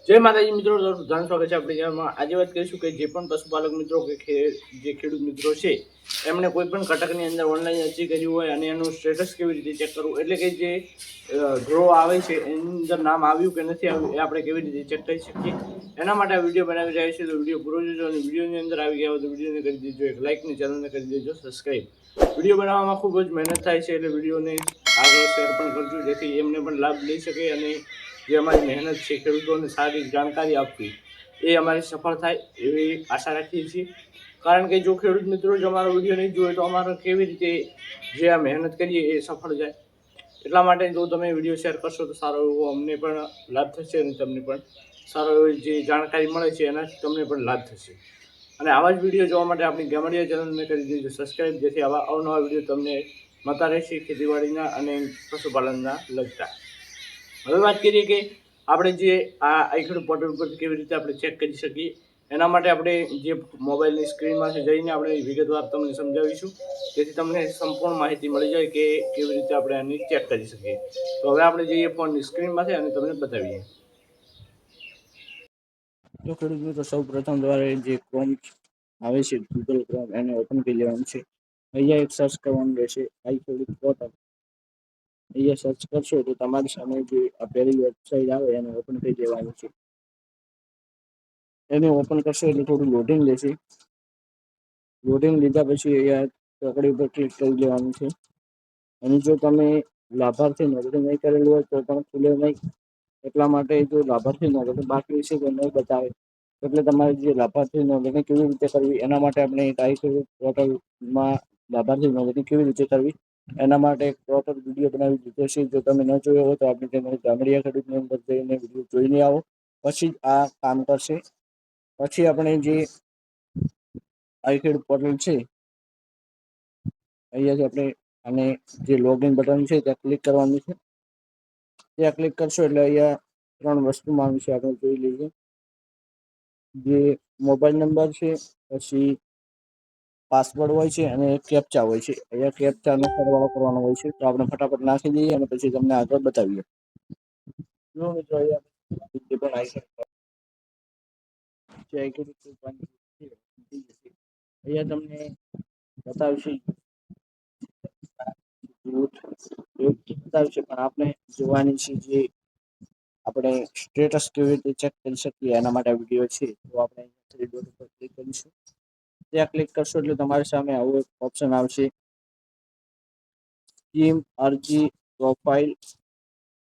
જય માતાજી મિત્રો, ધન સ્વાગત છે આપણી ચેનલમાં। આજે વાત કરીશું કે જે પણ પશુપાલક મિત્રો કે જે ખેડૂત મિત્રો છે એમણે કોઈ પણ કટકની અંદર ઓનલાઈન અરજી કરી હોય અને એનું સ્ટેટસ કેવી રીતે ચેક કરવું, એટલે કે જે ડ્રો આવે છે એની અંદર નામ આવ્યું કે નથી આવ્યું એ આપણે કેવી રીતે ચેક કરી શકીએ, એના માટે આ વિડીયો બનાવી રહ્યા છીએ। તો વિડીયો પૂરો જોજો અને વિડીયોની અંદર આવી ગયા હોય તો વિડીયોને કરી દેજો એક લાઇક ને ચેનલને કરી દેજો સબસ્ક્રાઈબ। વિડીયો બનાવવામાં ખૂબ જ મહેનત થાય છે, એટલે વિડીયોને આગળ શેર પણ કરજો જેથી એમને પણ લાભ લઈ શકે અને જે અમારી મહેનત છે ખેડૂતોને સારી જાણકારી આપવી એ અમારી સફળ થાય એવી આશા રાખીએ છીએ। કારણ કે જો ખેડૂત મિત્રો જો અમારો વિડીયો નહીં જોવે તો અમારે કેવી રીતે જે આ મહેનત કરીએ એ સફળ જાય। એટલા માટે જો તમે વિડીયો શેર કરશો તો સારો એવો અમને પણ લાભ થશે અને તમને પણ સારો એવી જે જાણકારી મળે છે એનાથી તમને પણ લાભ થશે। અને આવા જ વિડીયો જોવા માટે આપણી ગામડિયા ચેનલને કરી દેજો સબસ્ક્રાઈબ, જેથી આવા અવનવા વિડીયો તમને મળતા રહેશે ખેતીવાડીના અને પશુપાલનના લગતા। હવે વાત કરીએ કે આપણે જે આ આઈખેડૂ પોર્ટલ ઉપર કેવી રીતે આપણે ચેક કરી શકીએ, એના માટે આપણે જે મોબાઈલની સ્ક્રીનમાંથી જઈને આપણે વિગતવાર તમને સમજાવીશું, જેથી તમને સંપૂર્ણ માહિતી મળી જાય કે કેવી રીતે આપણે આની ચેક કરી શકીએ। તો હવે આપણે જઈએ ફોનની સ્ક્રીનમાંથી અને તમને બતાવીએ। તો ખેડૂત મિત્રો સૌ પ્રથમ દ્વારા જે ક્રોમ આવે છે ગૂગલ ક્રોમ એને ઓપન કરી લેવાનું છે। અહીંયા એક સર્ચ કરવાનું રહેશે આઈખેડૂ પોર્ટલ। અહીંયા સર્ચ કરશો તો તમારી સામે જે આપેલી વેબસાઇટ આવે એને ઓપન કરી દેવાની છે। એને ઓપન કરશો એટલે થોડું લોડિંગ લેશે। લોડિંગ લીધા પછી અહીંયા ચોકડી ઉપર ક્લિક કરી દેવાનું છે। અને જો તમે લાભાર્થી નોંધણી નહીં કરેલું હોય તો પણ ખુલે નહીં। એટલા માટે જો લાભાર્થી નોંધણી બાકી છે તો નહીં બતાવે, એટલે તમારે જે લાભાર્થી નોંધણી કેવી રીતે કરવી એના માટે આપણે આઈખેડૂ પોર્ટલમાં લાભાર્થી નોંધણી કેવી રીતે કરવી એના માટે એક પ્રોપર વિડીયો બનાવી દીધો છે। જો તમે ન જોયો હોય તો આપણી ચેનલ ગામડિયા ખેડૂતની અંદર જઈને વિડીયો જોઈને આવો, પછી જ આ કામ કરશે। પછી આપણે જે આઈખેડૂ પોર્ટલ છે અહીંયાથી આપણે અને જે લોગિન બટન છે ત્યાં ક્લિક કરવાનું છે। ત્યાં ક્લિક કરશો એટલે અહીંયા 3 વસ્તુ માંગશે, આપણે જોઈ લઈએ। જે મોબાઈલ નંબર છે, પછી પાસવર્ડ હોય છે અને કેપ્ચા હોય છે। અહીંયા કેપ્ચાનો સરવાળો કરવાનો હોય છે, તો આપણે ફટાફટ નાખી દઈએ અને પછી તમને આગળ બતાવીએ। જો મિત્રો અહીંયા તમને બતાવશે બતાવશે, પણ આપણે જોવાની છે જે આપણે સ્ટેટસ કેવી રીતે ચેક કરી શકીએ એના માટે વિડીયો છે। તો આપણે થ્રી ડોટ ઉપર ક્લિક કરીશું। ત્યાં ક્લિક કરશો એટલે તમારી સામે આવું એક ઓપ્શન આવશે, સ્કીમ અરજી પ્રોફાઇલ।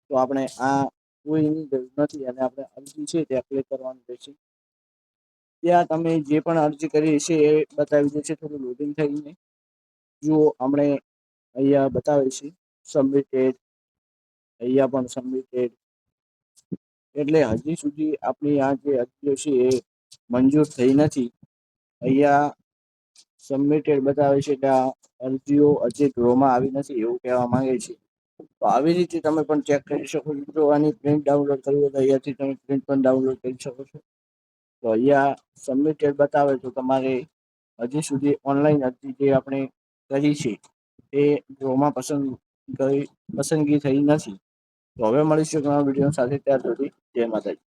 તો આપણે આ કોઈની જરૂર નથી અને આપણે અરજી છે ત્યાં ક્લિક કરવાનું રહેશે। ત્યાં તમે જે પણ અરજી કરી છે એ બતાવી દેશે। થોડું લોડિંગ થઈને જો આપણે અહીંયા બતાવે છે સબમિટેડ, અહીંયા પણ સબમિટેડ, એટલે હજી સુધી આપણી આ જે અરજીઓ છે એ મંજૂર થઈ નથી। અહીંયા સબમિટેડ બતાવે છે કે આ અરજીઓ હજી ડ્રોમાં આવી નથી એવું કહેવા માંગે છે। તો આવી રીતે તમે પણ ચેક કરી શકો છો। જો આની પ્રિન્ટ ડાઉનલોડ કરવી હોય તો અહીંયાથી તમે પ્રિન્ટ પણ ડાઉનલોડ કરી શકો છો। તો અહીંયા સબમિટેડ બતાવે તો તમારે હજી સુધી ઓનલાઈન અરજી જે આપણે કરી છે એ ડ્રોમાં પસંદગી થઈ નથી। તો હવે મળીશું નવા વિડીયો સાથે, ત્યાર સુધી જય માતાજી।